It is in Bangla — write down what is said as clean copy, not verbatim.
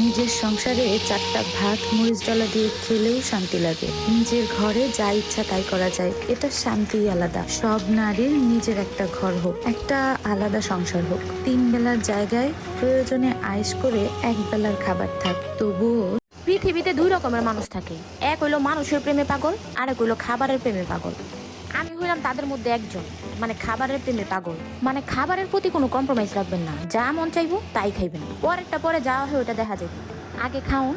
নিজের সংসারে 4টা ভাত মরিচ ডালা দিয়ে খেলেও শান্তি লাগে। নিজের ঘরে যা ইচ্ছা তাই করা যায়, এটা শান্তি আলাদা। সব নারীর নিজের একটা ঘর হোক, একটা আলাদা সংসার হোক, 3 বেলার জায়গায় প্রয়োজনে আয়েশ করে 1 বেলার খাবার থাক, তবুও পৃথিবীতে 2 রকমের মানুষ থাকে, এক হইলো মানুষের প্রেমে পাগল, আর এক হইলো খাবারের প্রেমে পাগল। আমি হইলাম তাদের মধ্যে একজন, মানে খাবারের প্রেমে পাগল। মানে খাবারের প্রতি কোনো কম্প্রোমাইজ রাখবেন না, যা মন চাইবো তাই খাইবেন, পরেরটা পরে যা হয় ওটা দেখা যাবে, আগে খাউন।